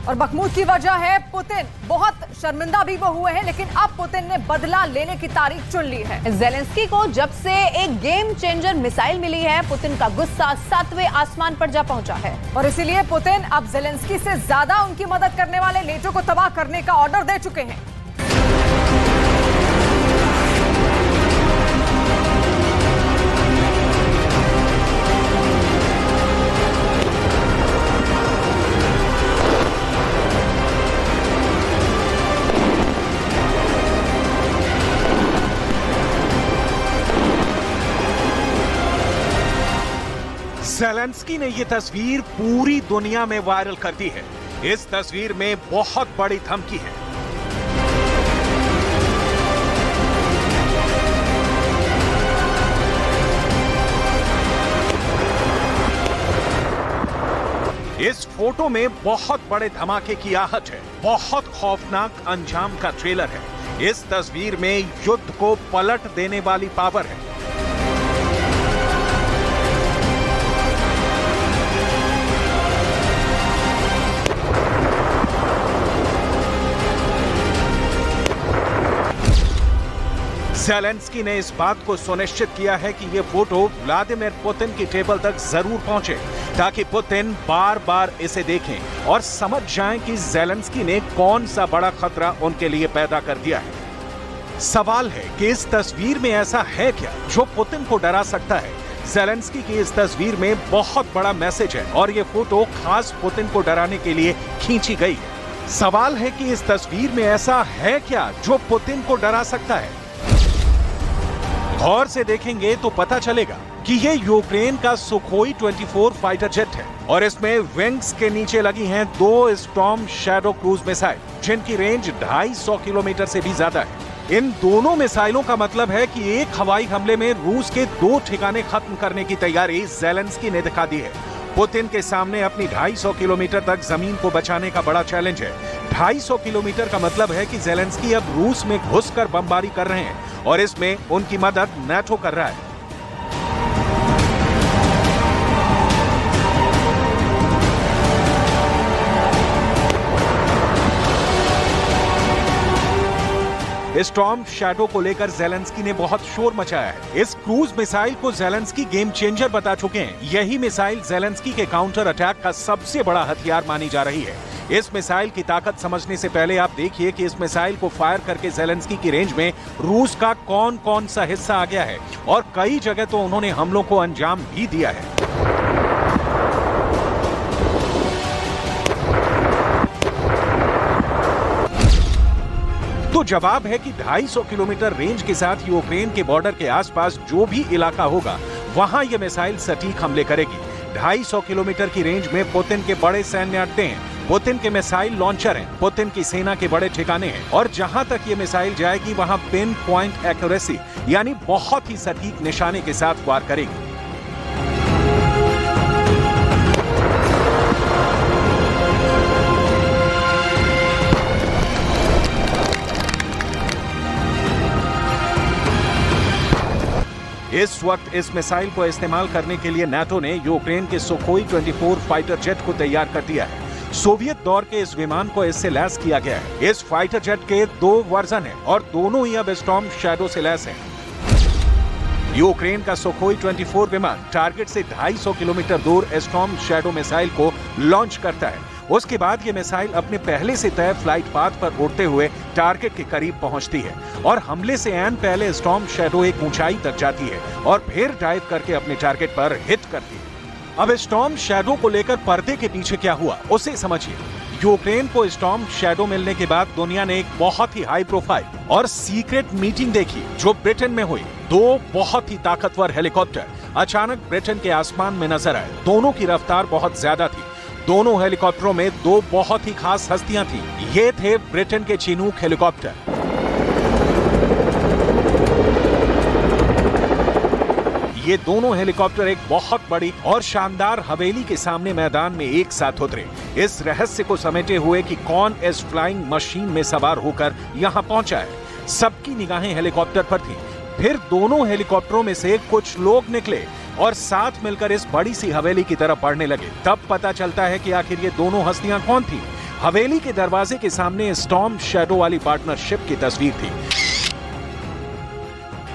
और बखमूद की वजह है पुतिन। बहुत शर्मिंदा भी वो हुए हैं, लेकिन अब पुतिन ने बदला लेने की तारीख चुन ली है। जेलेंस्की को जब से एक गेम चेंजर मिसाइल मिली है, पुतिन का गुस्सा 7वें आसमान पर जा पहुंचा है और इसीलिए पुतिन अब जेलेंस्की से ज्यादा उनकी मदद करने वाले नेटो को तबाह करने का ऑर्डर दे चुके हैं। ज़ेलेंस्की ने ये तस्वीर पूरी दुनिया में वायरल कर दी है। इस तस्वीर में बहुत बड़ी धमकी है। इस फोटो में बहुत बड़े धमाके की आहट है। बहुत खौफनाक अंजाम का ट्रेलर है। इस तस्वीर में युद्ध को पलट देने वाली पावर है। ज़ेलेंस्की ने इस बात को सुनिश्चित किया है कि ये फोटो व्लादिमीर पुतिन की टेबल तक जरूर पहुंचे, ताकि पुतिन बार बार इसे देखें और समझ जाएं कि ज़ेलेंस्की ने कौन सा बड़ा खतरा उनके लिए पैदा कर दिया है। सवाल है कि इस तस्वीर में ऐसा है क्या जो पुतिन को डरा सकता है। ज़ेलेंस्की की इस तस्वीर में बहुत बड़ा मैसेज है और ये फोटो खास पुतिन को डराने के लिए खींची गई है। सवाल है कि इस तस्वीर में ऐसा है क्या जो पुतिन को डरा सकता है। गौर से देखेंगे तो पता चलेगा कि ये यूक्रेन का सुखोई 24 फाइटर जेट है और इसमें विंग्स के नीचे लगी हैं 2 स्टॉर्म शैडो क्रूज मिसाइल, जिनकी रेंज 250 किलोमीटर से भी ज्यादा है। इन दोनों मिसाइलों का मतलब है कि एक हवाई हमले में रूस के 2 ठिकाने खत्म करने की तैयारी ज़ेलेंस्की ने दिखा दी है। पुतिन के सामने अपनी 250 किलोमीटर तक जमीन को बचाने का बड़ा चैलेंज है। 250 किलोमीटर का मतलब है कि ज़ेलेंस्की अब रूस में घुसकर बमबारी कर रहे हैं और इसमें उनकी मदद नाटो कर रहा है। स्टॉर्म शैडो को लेकर ज़ेलेंस्की ने बहुत शोर मचाया है। इस क्रूज मिसाइल को ज़ेलेंस्की गेम चेंजर बता चुके हैं। यही मिसाइल ज़ेलेंस्की के काउंटर अटैक का सबसे बड़ा हथियार मानी जा रही है। इस मिसाइल की ताकत समझने से पहले आप देखिए कि इस मिसाइल को फायर करके ज़ेलेंस्की की रेंज में रूस का कौन कौन सा हिस्सा आ गया है और कई जगह तो उन्होंने हमलों को अंजाम भी दिया है। तो जवाब है कि 250 किलोमीटर रेंज के साथ यूक्रेन के बॉर्डर के आसपास जो भी इलाका होगा, वहां यह मिसाइल सटीक हमले करेगी। 250 किलोमीटर की रेंज में पुतिन के बड़े सैन्य अड्डे हैं, पुतिन के मिसाइल लॉन्चर हैं, पुतिन की सेना के बड़े ठिकाने हैं और जहां तक ये मिसाइल जाएगी वहां पिन पॉइंट एक्यूरेसी यानी बहुत ही सटीक निशाने के साथ वार करेगी। इस वक्त इस मिसाइल को इस्तेमाल करने के लिए नाटो ने यूक्रेन के सुखोई 24 फाइटर जेट को तैयार कर दिया है। सोवियत दौर के इस विमान को इससे लैस किया गया है। इस फाइटर जेट के 2 वर्जन हैं और दोनों ही अब स्टॉर्म शैडो से लैस हैं। यूक्रेन का सुखोई 24 विमान टारगेट से 250 किलोमीटर दूर स्टॉर्म शैडो मिसाइल को लॉन्च करता है। उसके बाद ये मिसाइल अपने पहले से तय फ्लाइट पाथ पर उड़ते हुए टारगेट के करीब पहुंचती है और हमले से ऐन पहले स्टॉर्म शैडो एक ऊंचाई तक जाती है और फिर डाइव करके अपने टारगेट पर हिट करती है। अब स्टॉर्म शैडो को लेकर पर्दे के पीछे क्या हुआ उसे समझिए। यूक्रेन को स्टॉर्म शैडो मिलने के बाद दुनिया ने एक बहुत ही हाई प्रोफाइल और सीक्रेट मीटिंग देखी जो ब्रिटेन में हुई। 2 बहुत ही ताकतवर हेलीकॉप्टर अचानक ब्रिटेन के आसमान में नजर आए। दोनों की रफ्तार बहुत ज्यादा थी। दोनों हेलीकॉप्टरों में 2 बहुत ही खास हस्तियां थी। ये थे ब्रिटेन के चिनूक हेलीकॉप्टर। ये दोनों हेलीकॉप्टर एक बहुत बड़ी और शानदार हवेली के सामने मैदान में एक साथ उतरे, इस रहस्य को समेटे हुए कि कौन इस फ्लाइंग मशीन में सवार होकर यहां पहुंचा है। सबकी निगाहें हेलीकॉप्टर पर थी। फिर दोनों हेलीकॉप्टरों में से कुछ लोग निकले और साथ मिलकर इस बड़ी सी हवेली की तरफ बढ़ने लगे। तब पता चलता है कि आखिर ये दोनों हस्तियां कौन थी। हवेली के दरवाजे के सामने स्टॉर्म शैडो वाली पार्टनरशिप की तस्वीर थी,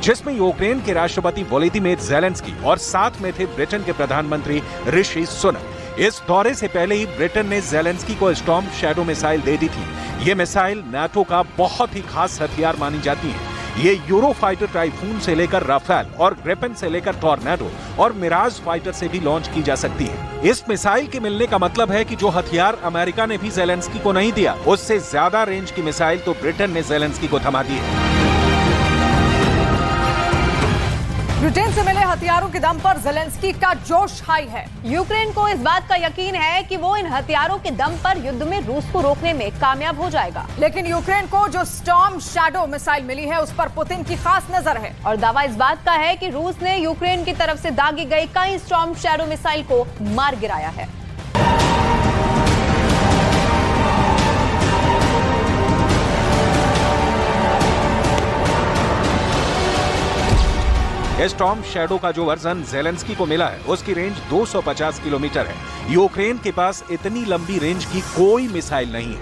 जिसमें यूक्रेन के राष्ट्रपति वोलोदिमीर ज़ेलेंस्की और साथ में थे ब्रिटेन के प्रधानमंत्री ऋषि सुनक। इस दौरे से पहले ही ब्रिटेन ने ज़ेलेंस्की को स्टॉर्म शैडो मिसाइल दे दी थी। ये मिसाइल नाटो का बहुत ही खास हथियार मानी जाती है। ये यूरोफाइटर टाइफून से लेकर राफेल और ग्रिपेन से लेकर टॉर्नेडो और मिराज फाइटर से भी लॉन्च की जा सकती है। इस मिसाइल के मिलने का मतलब है कि जो हथियार अमेरिका ने भी ज़ेलेंस्की को नहीं दिया, उससे ज्यादा रेंज की मिसाइल तो ब्रिटेन ने ज़ेलेंस्की को थमा दी है। ब्रिटेन से मिले हथियारों के दम पर ज़ेलेंस्की का जोश हाई है। यूक्रेन को इस बात का यकीन है कि वो इन हथियारों के दम पर युद्ध में रूस को रोकने में कामयाब हो जाएगा। लेकिन यूक्रेन को जो स्टॉर्म शैडो मिसाइल मिली है, उस पर पुतिन की खास नजर है। और दावा इस बात का है कि रूस ने यूक्रेन की तरफ से दागी गई कई स्टॉर्म शैडो मिसाइल को मार गिराया है। स्टॉर्म शैडो का जो वर्जन ज़ेलेंस्की को मिला है, उसकी रेंज 250 किलोमीटर है। यूक्रेन के पास इतनी लंबी रेंज की कोई मिसाइल नहीं है।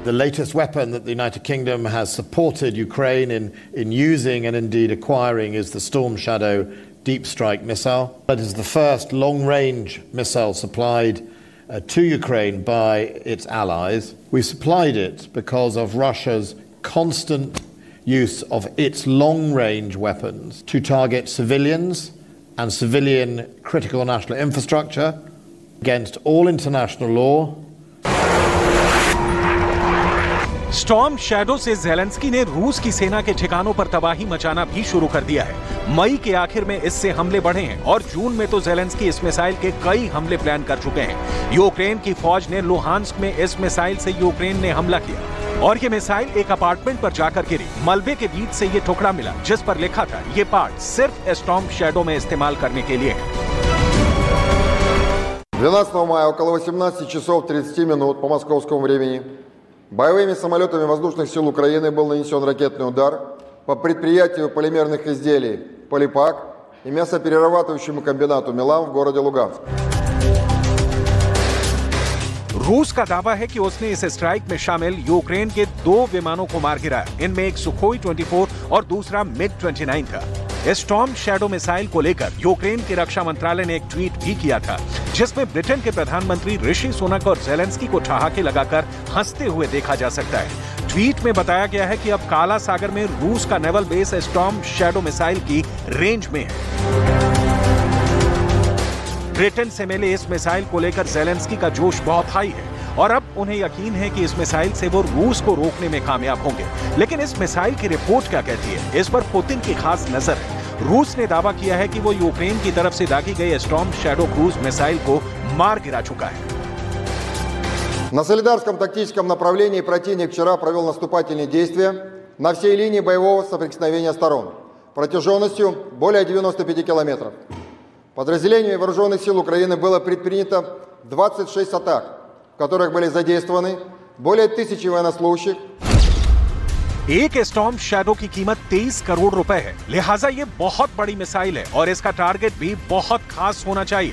The latest weapon that the United Kingdom has supported Ukraine in using and indeed acquiring is the Storm Shadow deep strike missile. That is the first long-range missile supplied to Ukraine by its allies. We supplied it because of Russia's constant use of its long-range weapons to target civilians and civilian critical national infrastructure against all international law. Storm shadow से Zelensky ने रूस की सेना के ठिकानों पर तबाही मचाना भी शुरू कर दिया है। मई के आखिर में इससे हमले बढ़े हैं और जून में तो ज़ेलेंस्की इस मिसाइल के कई हमले प्लान कर चुके हैं। यूक्रेन की फौज ने लुहांस्क में इस मिसाइल से यूक्रेन ने हमला किया और ये मिसाइल एक अपार्टमेंट पर जाकर गिरी। मलबे के बीच से ये टुकड़ा मिला जिस पर लिखा था ये पार्ट सिर्फ स्टॉर्म शैडो में इस्तेमाल करने के लिए है। 12 мая около 18 часов 30 минут по московскому времени боевыми самолетами воздушных сил Украины был нанесен ракетный удар по предприятию полимерных изделий «Полипак» и мясоперерабатывающему комбинату «Милан» в городе Луганск। रूस का दावा है कि उसने इस स्ट्राइक में शामिल यूक्रेन के 2 विमानों को मार गिराया। इनमें एक सुखोई 24 और दूसरा MiG-29 था। स्टॉर्म शैडो मिसाइल को लेकर यूक्रेन के रक्षा मंत्रालय ने एक ट्वीट भी किया था, जिसमें ब्रिटेन के प्रधानमंत्री ऋषि सुनक और ज़ेलेंस्की को ठहाके लगाकर हंसते हुए देखा जा सकता है। ट्वीट में बताया गया है कि अब काला सागर में रूस का naval base storm shadow missile की रेंज में है। ब्रिटेन से मिले इस मिसाइल को लेकर ज़ेलेंस्की का जोश बहुत हाई है और अब उन्हें यकीन है कि इस मिसाइल से वो रूस को रोकने में कामयाब होंगे। लेकिन इस मिसाइल की रिपोर्ट क्या कहती है, इस पर पुतिन की खास नजर है। रूस ने दावा किया है कि वो यूक्रेन की तरफ से दागी गई स्टॉर्म शैडो क्रूज मिसाइल को मार गिरा चुका है। На Солидарском тактическом направлении противник вчера провел наступательные действия на всей линии боевого соприкосновения сторон протяженностью более 95 километров. Подразделениями вооруженных сил Украины было предпринято 26 атак, в которых были задействованы более 1000 военнослужащих. एक स्टॉर्म शैडो की कीमत 23 करोड़ रुपए है, लिहाजा ये बहुत बड़ी मिसाइल है और इसका टारगेट भी बहुत खास होना चाहिए।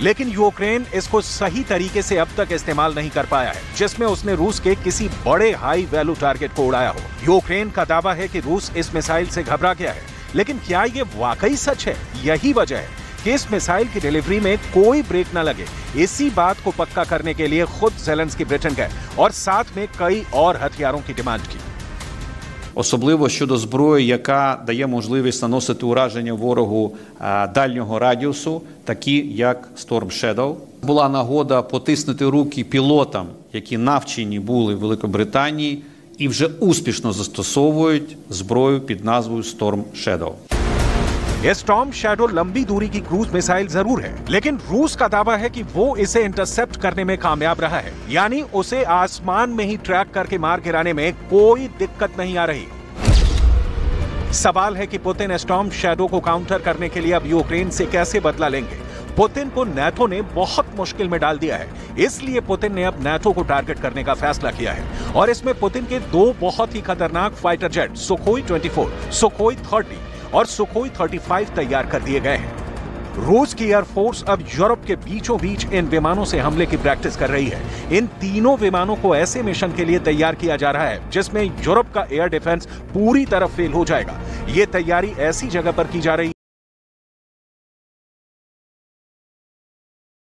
लेकिन यूक्रेन इसको सही तरीके से अब तक इस्तेमाल नहीं कर पाया है, जिसमें उसने रूस के किसी बड़े हाई वैल्यू टारगेट को उड़ाया हो। यूक्रेन का दावा है कि रूस इस मिसाइल से घबरा गया है, लेकिन क्या ये वाकई सच है? यही वजह है कि इस मिसाइल की डिलीवरी में कोई ब्रेक न लगे। इसी बात को पक्का करने के लिए खुद ज़ेलेंस्की ब्रिटेन गए और साथ में कई और हथियारों की डिमांड की। Особливо щодо зброї, яка дає можливість наносити ураження ворогу дальнього радіусу, такі як Storm Shadow. Була нагода потиснути руки пілотам, які навчені були в Великобританії і вже успішно застосовують зброю під назвою Storm Shadow. Storm shadow लंबी दूरी की क्रूज मिसाइल जरूर है, लेकिन रूस का दावा है कि वो इसे इंटरसेप्ट करने में कामयाब रहा है, यानी उसे आसमान में ही ट्रैक करके मार गिराने में कोई दिक्कत नहीं आ रही। सवाल है कि पुतिन स्टॉर्म शैडो को काउंटर करने के लिए अब यूक्रेन से कैसे बदला लेंगे। पुतिन को नाटो ने बहुत मुश्किल में डाल दिया है, इसलिए पुतिन ने अब नाटो को टारगेट करने का फैसला किया है और इसमें पुतिन के 2 बहुत ही खतरनाक फाइटर जेट सुखोई 24, सुखोई 30 और सुखोई 35 तैयार कर दिए गए हैं। रूस की एयरफोर्स अब यूरोप के बीचों बीच इन विमानों से हमले की प्रैक्टिस कर रही है। इन तीनों विमानों को ऐसे मिशन के लिए तैयार किया जा रहा है जिसमें यूरोप का एयर डिफेंस पूरी तरह फेल हो जाएगा। ये तैयारी ऐसी जगह पर की जा रही है